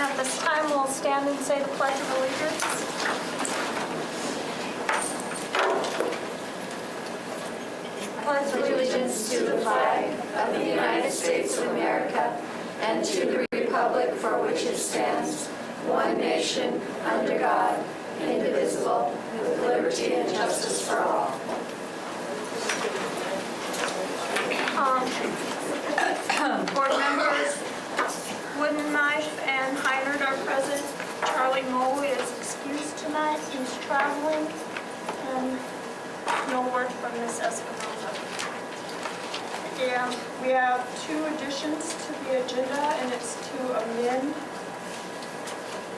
At this time, we'll stand and say the Pledge of Allegiance. Pledge allegiance to the flag of the United States of America and to the republic for which it stands, one nation, under God, indivisible, with liberty and justice for all. Board members Wooden Knife and Heinert are present. Charlie Moe is excused tonight. He's traveling. And no word from Ms. Espinoza. And we have 2 additions to the agenda, and it's to amend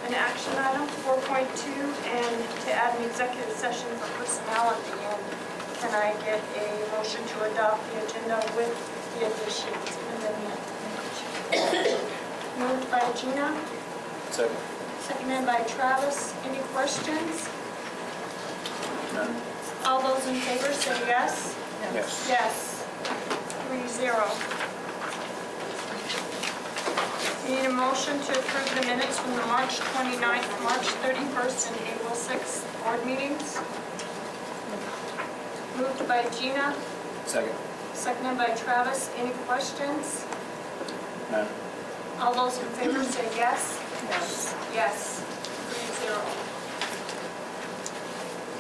an action item, 4.2, and to add an executive session for personnel at the end. Can I get a motion to adopt the agenda with the additions and amendment? Moved by Gina. Second. Seconded by Travis. Any questions? None. All those in favor say yes. Yes. Yes. 3-0. Need a motion to approve the minutes from the March 29th, March 31st, and April 6th board meetings. Moved by Gina, Second. seconded by Travis. Any questions? None. All those in favor say yes. Yes. Yes. 3-0.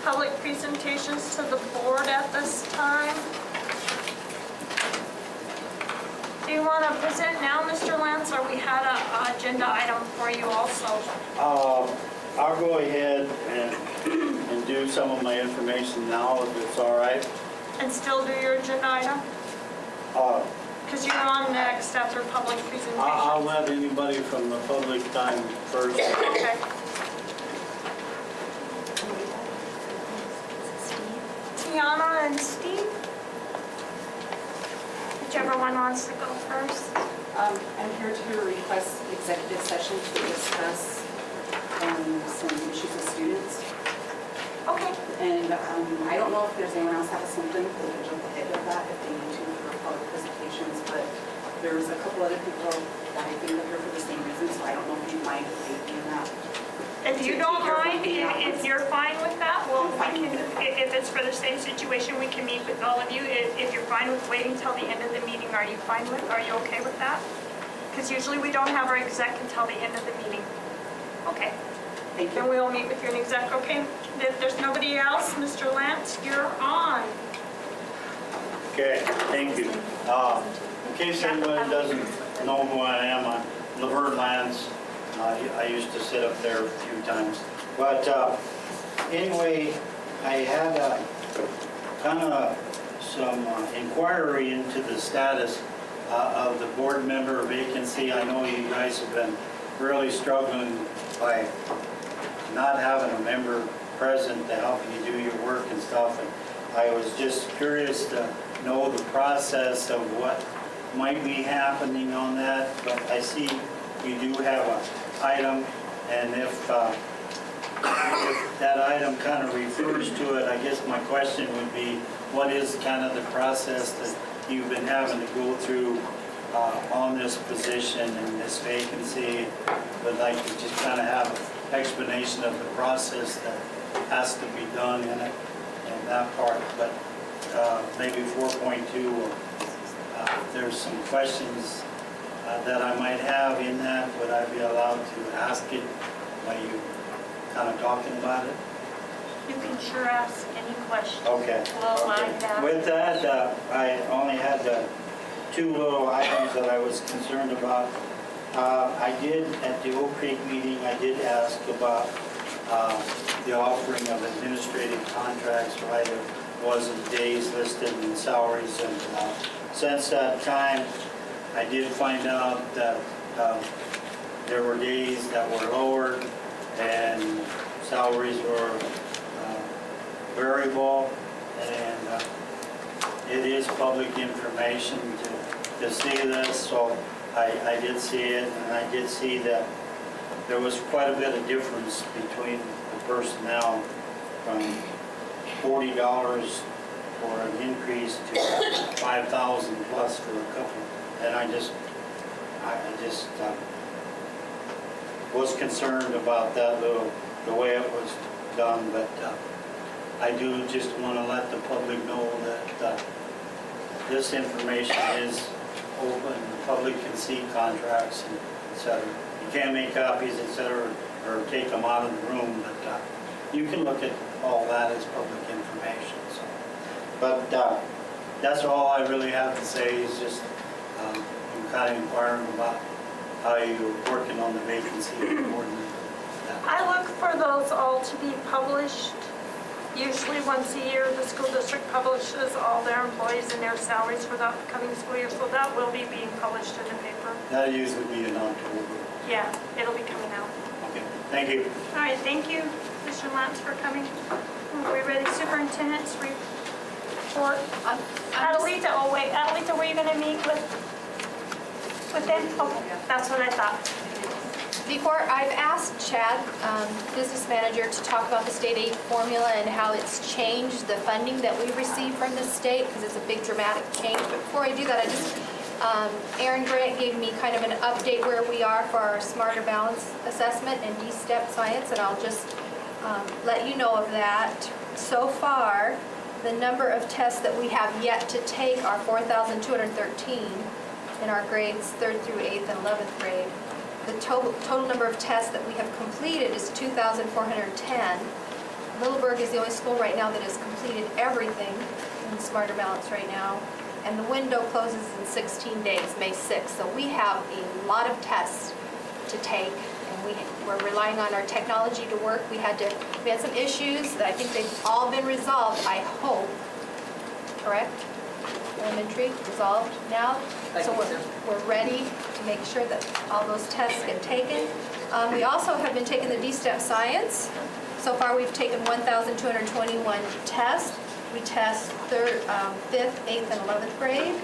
Public presentations to the board at this time. Do you want to present now, Mr. Lance, or we had an agenda item for you also? I'll go ahead and do some of my information now, if it's all right. And still do your agenda item? Because you're on next after public presentation. I'll let anybody from the public time first. Okay. Tiana and Steve? Whichever one wants to go first. I'm here to request executive session to discuss some issues with students. Okay. And I don't know if there's anyone else has something that can jump ahead of that if they need to for public presentations, but there's a couple other people that I think are here for the same reason, so I don't know if you mind taking that. If you don't mind, if you're fine with that, well, we can, if it's for the same situation, we can meet with all of you. If you're fine with waiting till the end of the meeting, are you okay with that? Because usually we don't have our exec until the end of the meeting. Okay. Thank Then you. we'll meet with your exec, okay? If there's nobody else, Mr. Lance, you're on. Okay, thank you. In case anybody doesn't know who I am, I'm Laverne Lance. I used to sit up there a few times. But anyway, I had kind of some inquiry into the status of the board member vacancy. I know you guys have been really struggling by not having a member present to help you do your work and stuff. And I was just curious to know the process of what might be happening on that. But I see you do have an item, and if that item kind of refers to it, I guess my question would be, what is kind of the process that you've been having to go through on this position and this vacancy? Would like to just kind of have an explanation of the process that has to be done in it, in that part. But maybe 4.2, there's some questions that I might have in that. Would I be allowed to ask it while you kind of talking about it? You can sure ask any question. Okay. We'll line that. With that, I only had 2 little items that I was concerned about. I did, at the Oak Creek meeting, I did ask about the offering of administrative contracts, why there wasn't days listed and salaries. And since that time, I did find out that there were days that were lowered and salaries were variable, and it is public information to see this, so I did see it, and I did see that there was quite a bit of difference between the personnel, from $40 for an increase to $5,000 plus for a couple. And I just was concerned about that the way it was done, but I do just want to let the public know that this information is open, the public can see contracts and et cetera. You can't make copies, et cetera, or take them out of the room, but you can look at all that as public information. So, but that's all I really have to say is just I'm kind of inquiring about how you're working on the vacancy of the board member. I look for those all to be published. Usually once a year, the school district publishes all their employees and their salaries for the upcoming school year, so that will be being published in the paper. That usually be in October. Yeah, it'll be coming out. Okay, thank you. All right, thank you, Mr. Lance, for coming. Are we ready? Superintendent's report. Adelita, oh wait, Adelita, were you going to meet with them? Okay, that's what I thought. Before, I've asked Chad, business manager, to talk about the state aid formula and how it's changed the funding that we receive from the state, because it's a big dramatic change. But before I do that, I just, Aaron Grant gave me kind of an update where we are for our Smarter Balance assessment and D-Step science, and I'll just let you know of that. So far, the number of tests that we have yet to take are 4,213 in our grades 3rd through 8th and 11th grade. The total number of tests that we have completed is 2,410. Littleburg is the only school right now that has completed everything in Smarter Balance right now. And the window closes in 16 days, May 6th. So we have a lot of tests to take, and we're relying on our technology to work. We had some issues that I think they've all been resolved, I hope. Correct? Elementary resolved now. So we're ready to make sure that all those tests get taken. We also have been taking the D-Step science. So far we've taken 1,221 tests. We test 5th, 8th, and 11th grade.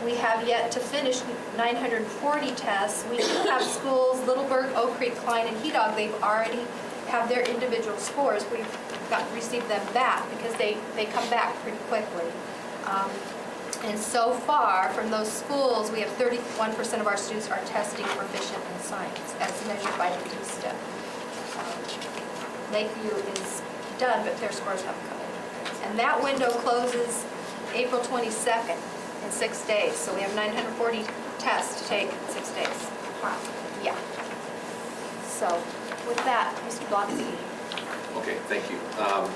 We have yet to finish 940 tests. We do have schools, Littleburg, Oak Creek, Klein, and Hedog, they've already have their individual scores. We've received them back because they come back pretty quickly. And so far, from those schools, we have 31% of our students are testing proficient in science, as measured by the D-Step. Lakeview is done, but their scores haven't come in. And that window closes April 22nd in 6 days. So we have 940 tests to take in 6 days. Wow. Yeah. So with that, Mr. Blotsky. Okay, thank you.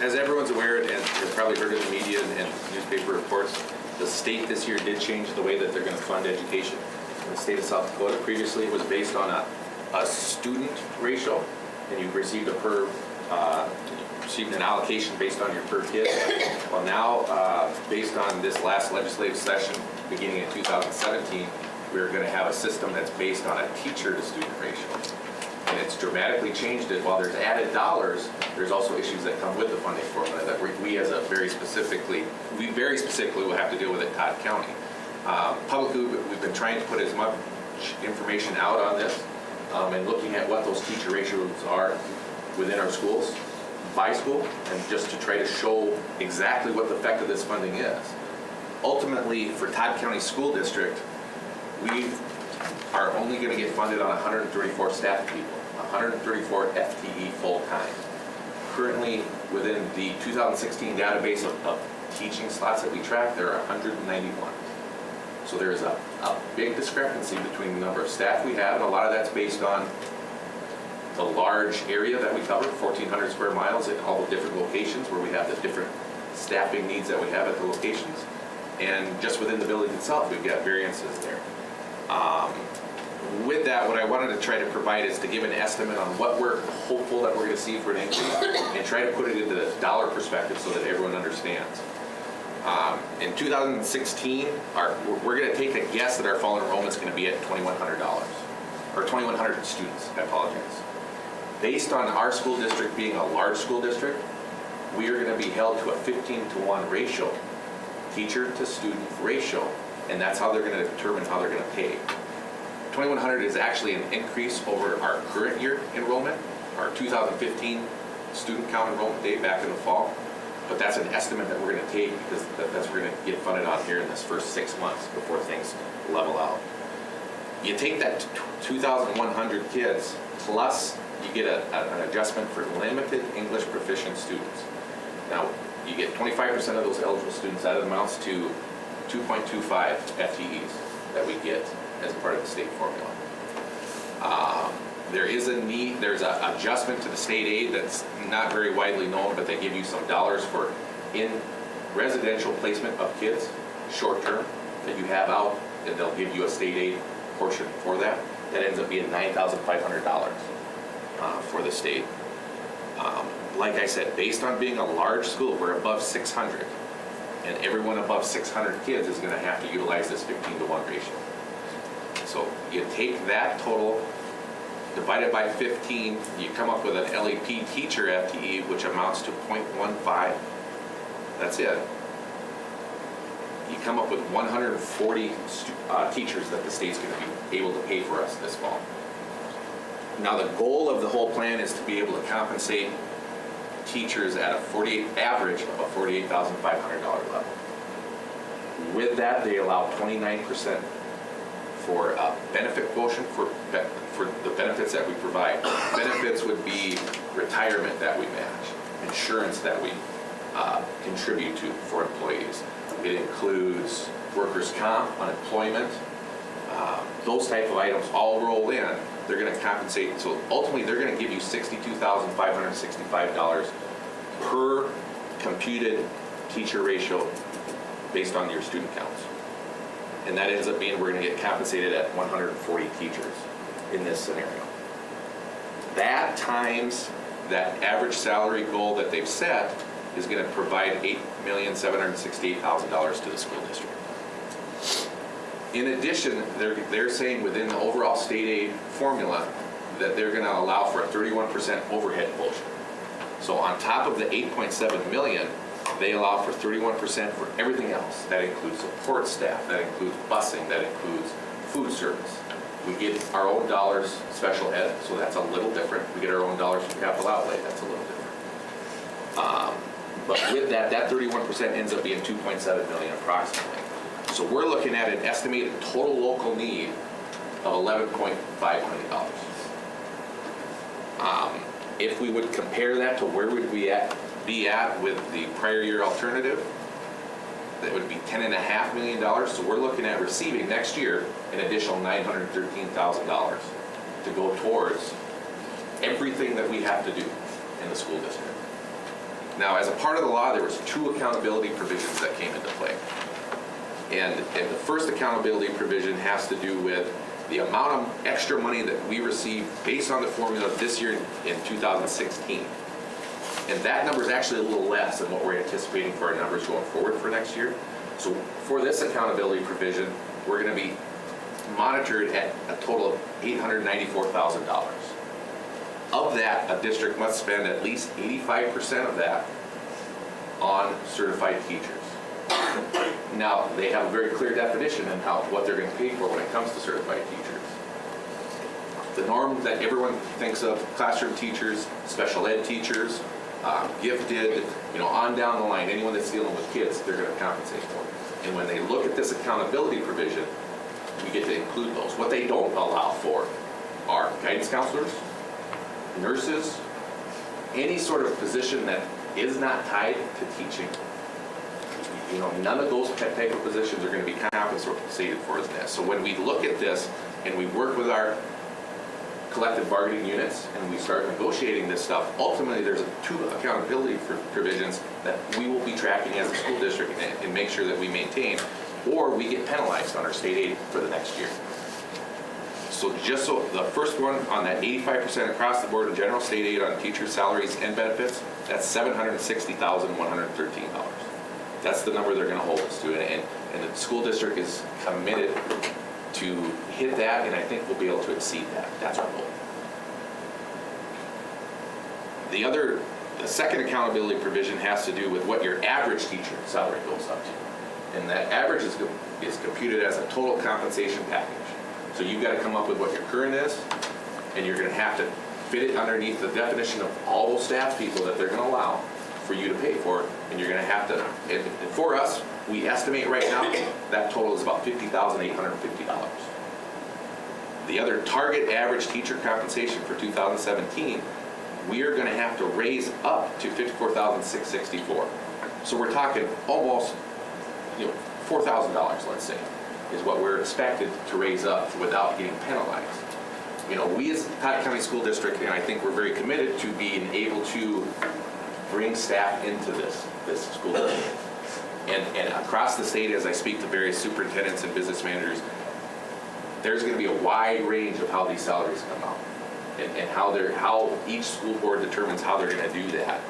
As everyone's aware, and you've probably heard in the media and newspaper reports, the state this year did change the way that they're going to fund education. In the state of South Dakota, previously it was based on a student ratio, and you received received an allocation based on your per kid. Well, now, based on this last legislative session, beginning in 2017, we're going to have a system that's based on a teacher-to-student ratio. And it's dramatically changed it. While there's added dollars, there's also issues that come with the funding formula that we as a very specifically will have to deal with at Todd County. Publicly, we've been trying to put as much information out on this and looking at what those teacher ratios are within our schools, by school, and just to try to show exactly what the effect of this funding is. Ultimately, for Todd County School District, we are only going to get funded on 134 staff people, 134 FTE full-time. Currently, within the 2016 database of teaching slots that we track, there are 191. So there is a big discrepancy between the number of staff we have, and a lot of that's based on the large area that we cover, 1,400 square miles in all the different locations where we have the different staffing needs that we have at the locations. And just within the building itself, we've got variances there. With that, what I wanted to try to provide is to give an estimate on what we're hopeful that we're going to see for an increase and try to put it into the dollar perspective so that everyone understands. In 2016, we're going to take a guess that our fall enrollment is going to be at $2,100, or 2,100 students, I apologize. Based on our school district being a large school district, we are going to be held to a 15-to-1 ratio, teacher to student ratio, and that's how they're going to determine how they're going to pay. 2,100 is actually an increase over our current year enrollment, our 2015 student count enrollment date back in the fall. But that's an estimate that we're going to take because that's what we're going to get funded on here in this first 6 months before things level out. You take that 2,100 kids, plus you get an adjustment for limited English proficient students. Now, you get 25% of those eligible students, that amounts to 2.25 FTEs that we get as part of the state formula. There's an adjustment to the state aid that's not very widely known, but they give you some dollars for in residential placement of kids, short term, that you have out, and they'll give you a state aid portion for that. That ends up being $9,500 for the state. Like I said, based on being a large school, we're above 600, and everyone above 600 kids is going to have to utilize this 15-to-1 ratio. So you take that total, divide it by 15, you come up with an LEP teacher FTE, which amounts to 0.15. That's it. You come up with 140 teachers that the state's going to be able to pay for us this fall. Now, the goal of the whole plan is to be able to compensate teachers at a average of a $48,500 level. With that, they allow 29% for a benefit quotient for the benefits that we provide. Benefits would be retirement that we match, insurance that we contribute to for employees. It includes workers' comp, unemployment, those type of items all roll in. They're going to compensate. So ultimately, they're going to give you $62,565 per computed teacher ratio based on your student counts. And that ends up being we're going to get compensated at 140 teachers in this scenario. That times that average salary goal that they've set is going to provide $8,768,000 to the school district. In addition, they're saying within the overall state aid formula that they're going to allow for a 31% overhead quotient. So on top of the $8.7 million, they allow for 31% for everything else. That includes support staff, that includes busing, that includes food service. We get our own dollars special ed, so that's a little different. We get our own dollars from capital outlay, that's a little different. But with that 31% ends up being $2.7 million approximately. So we're looking at an estimated total local need of $11.5 million. If we would compare that to where would we be at with the prior year alternative, that would be $10.5 million. So we're looking at receiving next year an additional $913,000 to go towards everything that we have to do in the school district. Now, as a part of the law, there was 2 accountability provisions that came into play. And the first accountability provision has to do with the amount of extra money that we receive based on the formula this year in 2016. And that number is actually a little less than what we're anticipating for our numbers going forward for next year. So for this accountability provision, we're going to be monitored at a total of $894,000. Of that, a district must spend at least 85% of that on certified teachers. Now, they have a very clear definition in what they're going to pay for when it comes to certified teachers. The norm that everyone thinks of, classroom teachers, special ed teachers, gifted, on down the line, anyone that's dealing with kids, they're going to compensate for. And when they look at this accountability provision, we get to include those. What they don't allow for are guidance counselors, nurses, any sort of position that is not tied to teaching. None of those type of positions are going to be compensated for in this. So when we look at this and we work with our collective bargaining units and we start negotiating this stuff, ultimately there's 2 accountability provisions that we will be tracking as a school district and make sure that we maintain, or we get penalized on our state aid for the next year. So just so the first one on that 85% across the board of general state aid on teacher salaries and benefits, that's $760,113. That's the number they're going to hold us to, and the school district is committed to hit that, and I think we'll be able to exceed that. That's our goal. The second accountability provision has to do with what your average teacher salary goes up to, and that average is computed as a total compensation package. So you've got to come up with what your current is, and you're going to have to fit it underneath the definition of all those staff people that they're going to allow for you to pay for, and you're going to have to, and for us, we estimate right now that total is about $50,850. The other target average teacher compensation for 2017, we are going to have to raise up to $54,664. So we're talking almost, $4,000, let's say, is what we're expected to raise up without getting penalized. We as Cotton County School District, and I think we're very committed to being able to bring staff into this school district. And across the state, as I speak to various superintendents and business managers, there's going to be a wide range of how these salaries come out, and how each school board determines how they're going to do that.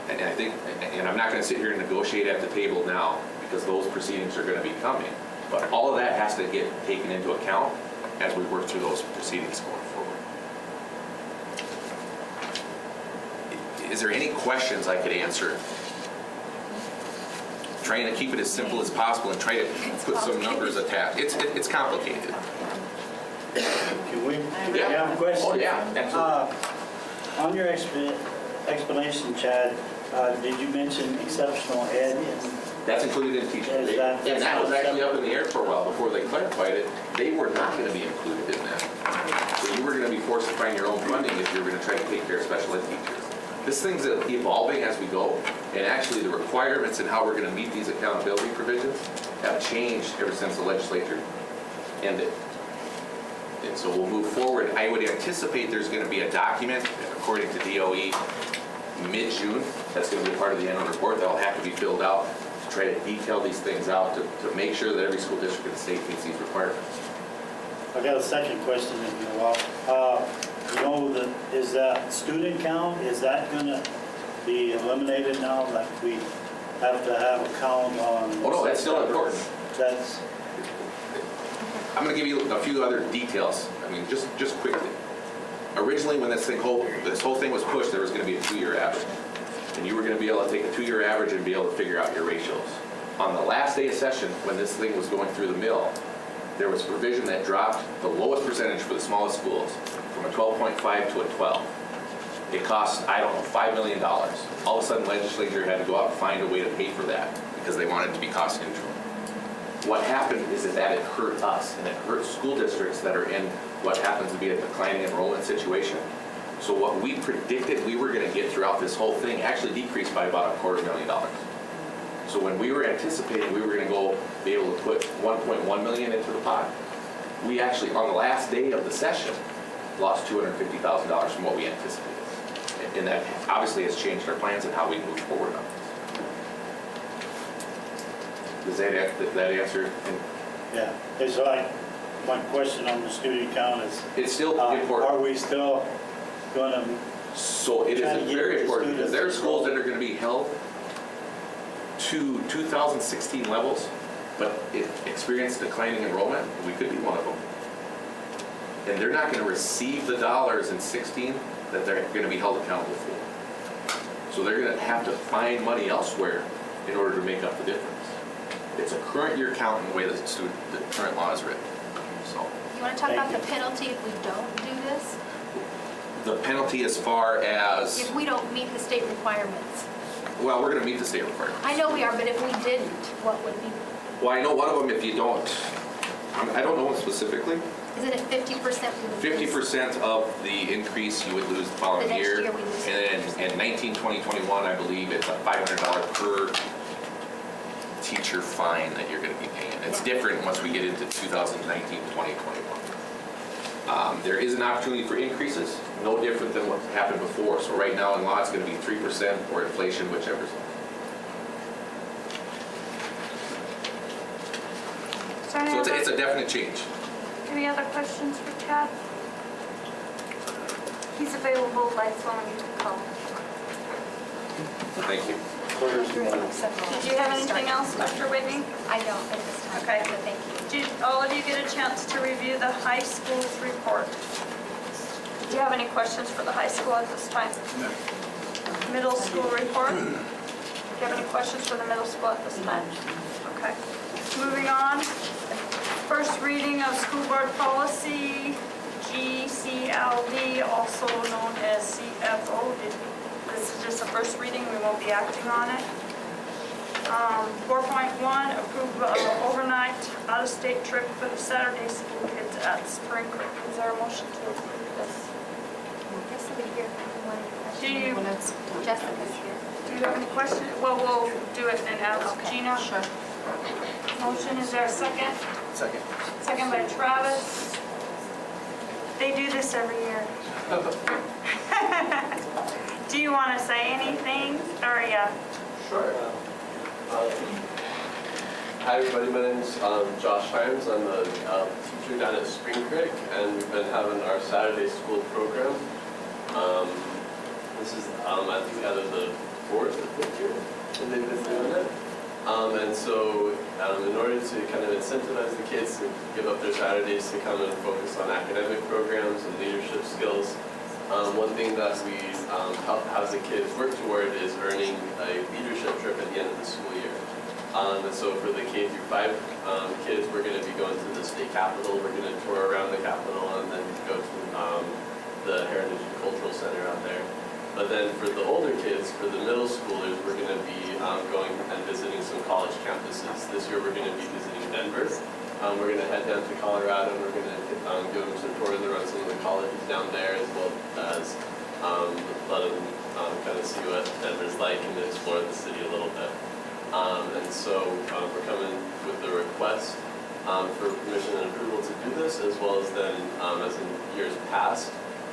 And I think, and I'm not going to sit here and negotiate at the table now, because those proceedings are going to be coming. But all of that has to get taken into account as we work through those proceedings going forward. Is there any questions I could answer? Trying to keep it as simple as possible and try to put some numbers attached. It's complicated. Can we Yeah. have a question? Oh, yeah, absolutely. On your explanation, Chad, did you mention exceptional ed? That's included in teaching. Is that- And that was actually up in the air for a while before they clarified it. They were not going to be included in that. So you were going to be forced to find your own funding if you were going to try to take care of special ed teachers. This thing's evolving as we go, and actually the requirements and how we're going to meet these accountability provisions have changed ever since the legislature ended. And so we'll move forward. I would anticipate there's going to be a document, according to DOE, mid-June. That's going to be part of the annual report that'll have to be filled out to try to detail these things out to make sure that every school district in the state meets these requirements. I got a second question if you will. Is that student count, is that going to be eliminated now that we have to have a count on? Oh no, that's still important. That's, I'm going to give you a few other details. I mean, just quickly. Originally, when this whole thing was pushed, there was going to be a 2-year average. And you were going to be able to take a 2-year average and be able to figure out your ratios. On the last day of session, when this thing was going through the mill, there was a provision that dropped the lowest percentage for the smallest schools from a 12.5 to a 12. It cost, $5 million. All of a sudden, legislature had to go out and find a way to pay for that because they wanted it to be cost neutral. What happened is that it hurt us, and it hurt school districts that are in what happens to be a declining enrollment situation. So what we predicted we were going to get throughout this whole thing actually decreased by about $250,000. So when we were anticipating we were going to be able to put $1.1 million into the pot, we actually, on the last day of the session, lost $250,000 from what we anticipated. And that obviously has changed our plans and how we move forward on this. Does that answer? yeah. It's like, my question on the student count is, It's still are important. we still going to, So it trying to is get very the important because there are students schools that are going to be held to 2016 levels, but it experienced declining enrollment. We could be one of them. And they're not going to receive the dollars in 16 that they're going to be held accountable for. So they're going to have to find money elsewhere in order to make up the difference. It's a current year count in the way that the current law is written. So You want to talk about the penalty if we don't do this? the penalty as far as, If we don't meet the state requirements? well, we're going to meet the state requirements. I know we are, but if we didn't, what would be, Well, I know one of them, if you don't, I don't know one specifically. isn't it 50% we would lose? 50% of the increase you would lose the following The next year. year we lose And then in 19, 20, 21, I believe it's a $500 per teacher fine that you're going to be paying. It's different once we get into 2019, 20, 21. There is an opportunity for increases, no different than what happened before. So right now in law, it's going to be 3% or inflation, whichever's. So it's a definite change. Any other questions for Chad? He's available by phone, you can call. Thank you. Did you have anything else, Dr. Whitney? I don't at this time. Okay. But thank you. Did all of you get a chance to review the high school's report? Do you have any questions for the high school at this time? No. Middle school report? Do you have any questions for the middle school at this time? Okay. Moving on. First reading of school board policy, GCLD, also known as CFO. This is just a first reading, we won't be acting on it. 4.1, approve of overnight out-of-state trip for the Saturday school kids at Spring Creek. Is there a motion to approve this? Yes, we hear one question. Do you- Jessica's here. Do you have any questions? Well, we'll do it then as Gina. Sure. Motion, is there a second? Second. Second by Travis. They do this every year. Do you want to say anything? Or, yeah. Sure. Hi everybody, my name's Josh Himes. I'm a teacher down at Spring Creek, and we've been having our Saturday school program. This is, I think, out of the 4th or 5th year that they've been doing it. And so in order to kind of incentivize the kids to give up their Saturdays to come and focus on academic programs and leadership skills, one thing that we help have the kids work toward is earning a leadership trip at the end of the school year. And so for the K through 5 kids, we're going to be going to the state capitol. We're going to tour around the capitol and then go to the Heritage and Cultural Center out there. But then for the older kids, for the middle schoolers, we're going to be going and visiting some college campuses. This year we're going to be visiting Denver. We're going to head down to Colorado and we're going to give them some tours around some of the colleges down there, as well as let them kind of see what Denver's like and explore the city a little bit. And so we're coming with the request for permission and approval to do this, as well as then, as in years past,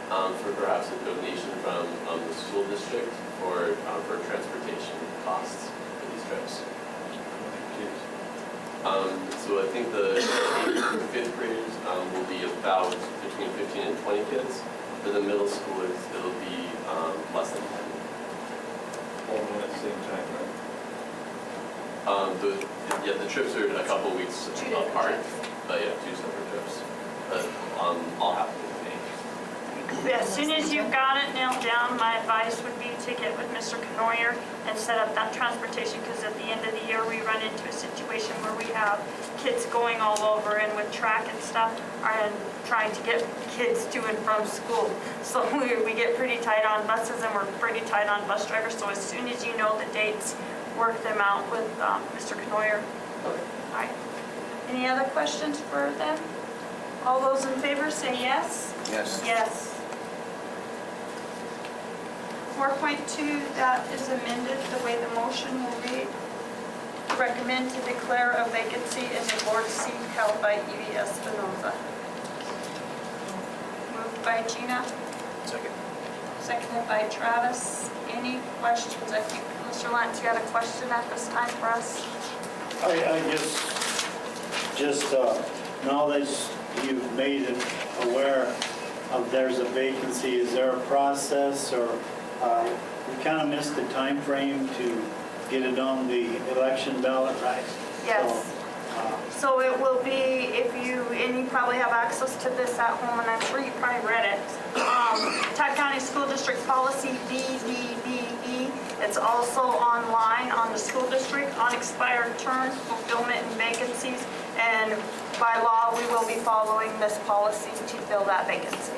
for perhaps a donation from the school district for transportation costs for these trips. So I think the 8th through 5th graders will be about between 15 and 20 kids. For the middle schoolers, it'll be less than 10. All at the same time, right? The trips are a couple weeks Two different apart. trips. But yeah, 2 separate trips. But all happen in May. As soon as you've got it nailed down, my advice would be to get with Mr. Canoyer and set up that transportation, because at the end of the year, we run into a situation where we have kids going all over, and with track and stuff, and trying to get kids to and from school. So we get pretty tight on buses, and we're pretty tight on bus drivers. So as soon as you know the dates, work them out with Mr. Canoyer. All right. Any other questions for them? All those in favor say yes? Yes. Yes. 4.2, that is amended the way the motion will read. Recommend to declare a vacancy in the board seat held by Evie Espinoza. Moved by Gina, Second. seconded by Travis. Any questions? I think, Mr. Lance, you had a question at this time for us? I just now that you've made it aware of there's a vacancy, is there a process, or we kind of missed the time frame to get it on the election ballot, right? Yes. So it will be, and you probably have access to this at home, and I'm sure you probably read it. Taft County School District Policy BDBE. It's also online on the school district, unexpired terms, fulfillment and vacancies. And by law, we will be following this policy to fill that vacancy.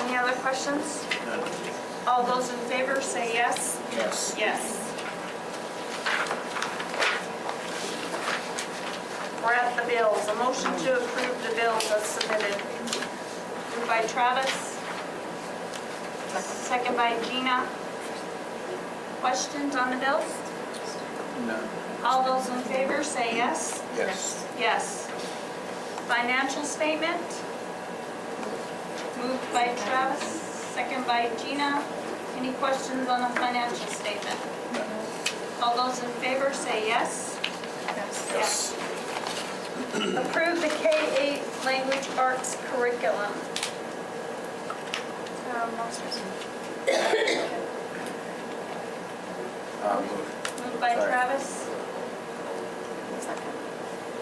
Any other questions? None. All those in favor say yes. Yes. Yes. We're at the bills. A motion to approve the bills as submitted. Moved by Travis. Second by Gina. Questions on the bills? None. All those in favor say yes. Yes. Yes. Financial statement. Moved by Travis, second by Gina. Any questions on the financial statement? None. All those in favor say yes. Yes. Approve the K-8 language arts curriculum. Move. Moved by Sorry. Travis.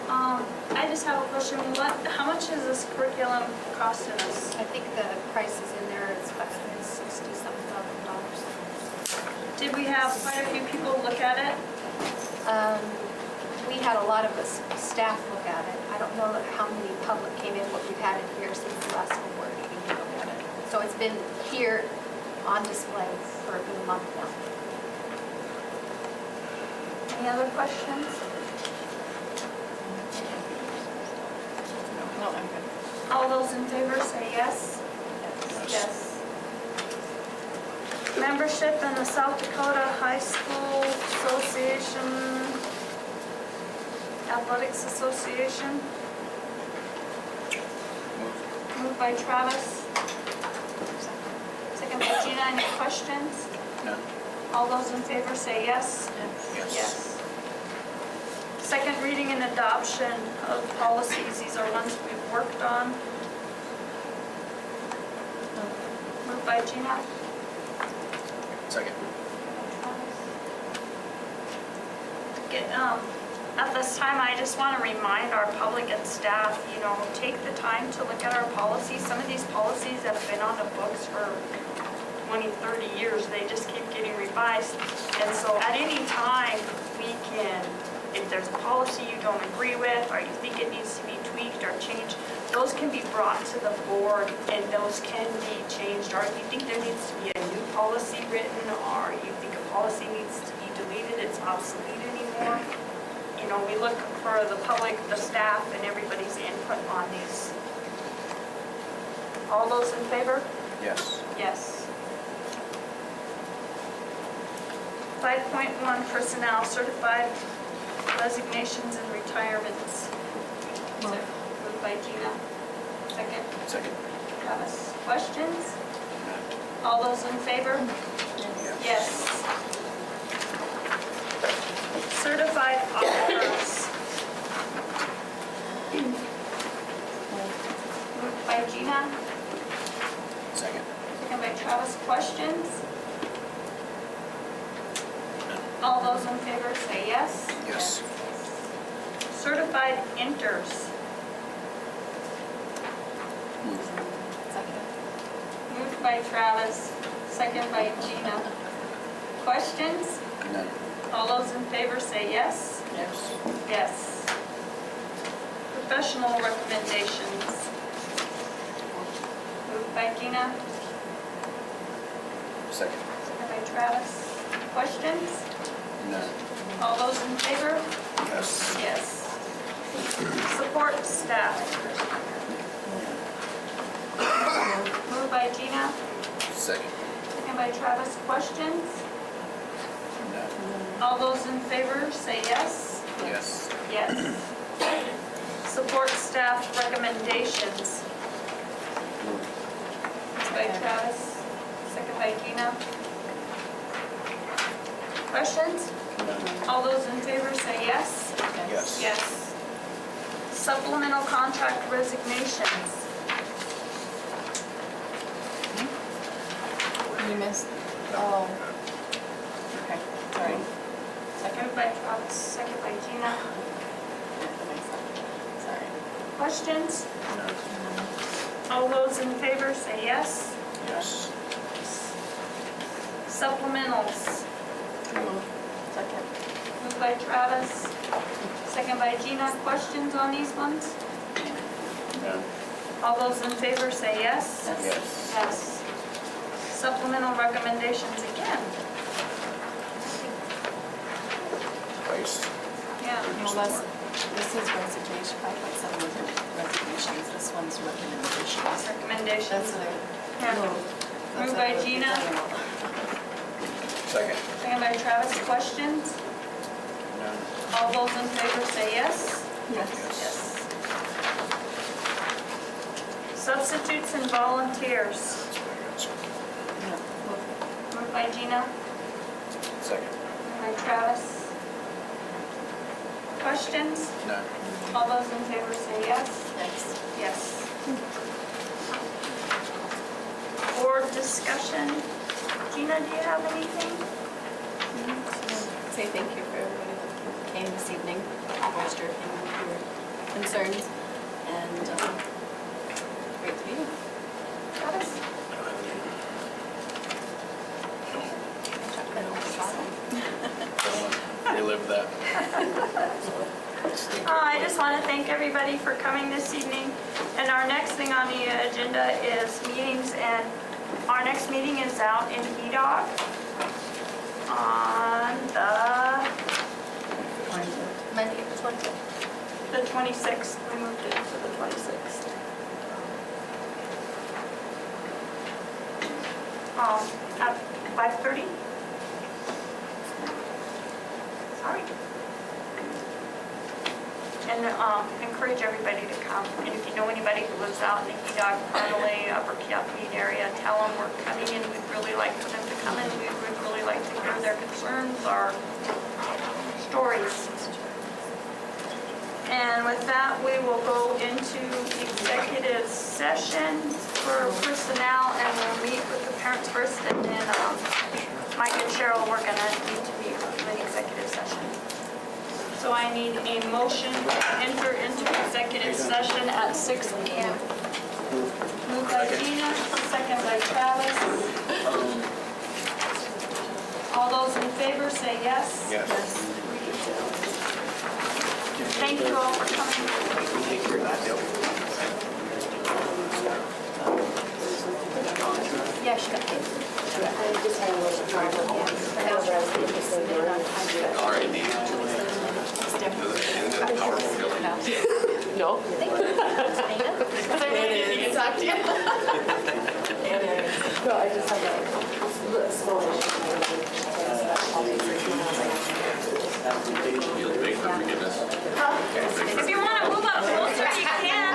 I just have a question. How much is this curriculum costing us? I think the price is in there, it's $60,000. Did we have quite a few people look at it? We had a lot of us staff look at it. I don't know how many public came in, but we've had it here since the last board meeting to look at it. So it's been here on display for a month now. Any other questions? No, I'm good. All those in favor say yes? Yes. Membership in the South Dakota High School Association, Athletics Association. Moved by Travis. Second by Gina. Any questions? No. All those in favor say yes? Yes. Second reading and adoption of policies. These are ones we've worked on. Moved by Gina. Second. At this time, I just want to remind our public and staff, take the time to look at our policies. Some of these policies that have been on the books for 20, 30 years, they just keep getting revised. And so at any time, we can, if there's a policy you don't agree with, or you think it needs to be tweaked or changed, those can be brought to the board and those can be changed. Or if you think there needs to be a new policy written, or you think a policy needs to be deleted, it's obsolete anymore. We look for the public, the staff, and everybody's input on these. All those in favor? Yes. Yes. 5.1 personnel, certified resignations and retirements. Moved by Gina. Second. Second. Travis. Questions? All those in favor? Yes. Certified auditors. Moved by Gina. Second. Second by Travis. Questions? All those in favor say yes. Yes. Certified inters. Second. Moved by Travis, second by Gina. Questions? None. All those in favor say yes. Yes. Yes. Professional recommendations. Moved by Gina, Second. second by Travis. Questions? None. All those in favor? Yes. Yes. Support staff. Moved by Gina, Second. second by Travis. Questions? None. All those in favor say yes. Yes. Yes. Support staff recommendations. Moved by Travis, second by Gina. Questions? None. All those in favor say yes. Yes. Yes. Supplemental contract resignations. You missed, oh. Okay, sorry. Moved by Travis, second by Gina. Sorry. Questions? None. All those in favor say yes. Yes. Supplementals. Second. Moved by Travis, second by Gina. Questions on these ones? None. All those in favor say yes. Yes. Yes. Supplemental recommendations again. Twice. Yeah. Well, this is resignation, 5.7 wasn't resignations, this one's recommendations. Recommendations. That's what Yeah. I. Moved by Gina, Second. second by Travis. Questions? None. All those in favor say yes. Yes. Yes. Substitutes and volunteers. That's what I got, sir. Moved by Gina, Second. moved by Travis. Questions? None. All those in favor say yes. Yes. Yes. Board discussion. Gina, do you have anything? Say thank you for everybody that came this evening, voiced your concerns, and great to be here. Travis? Relive that. I just want to thank everybody for coming this evening. And our next thing on the agenda is meetings and Our next meeting is out in EDOG on the Monday, the 25th. 26th. We moved it to the 26th. At 5:30? Sorry. And encourage everybody to come. And if you know anybody who lives out in the EDOG, Parmalee, Upper Kiappeat area, tell them we're coming and we'd really like for them to come in. We would really like to hear their concerns or stories. And with that, we will go into executive session for personnel, and we'll meet with the parents first, and then Mike and Cheryl, we're gonna need to meet in an executive session. So I need a motion to enter into executive session at 6 p.m. Moved by Gina, second by Travis. All those in favor say yes. Yes. Thank you all for coming. Yeah, she got paid. All right, Dee. Isn't it powerful feeling? No. No, I just have a small issue. You'll beg for forgiveness. If you want to move up closer, you can.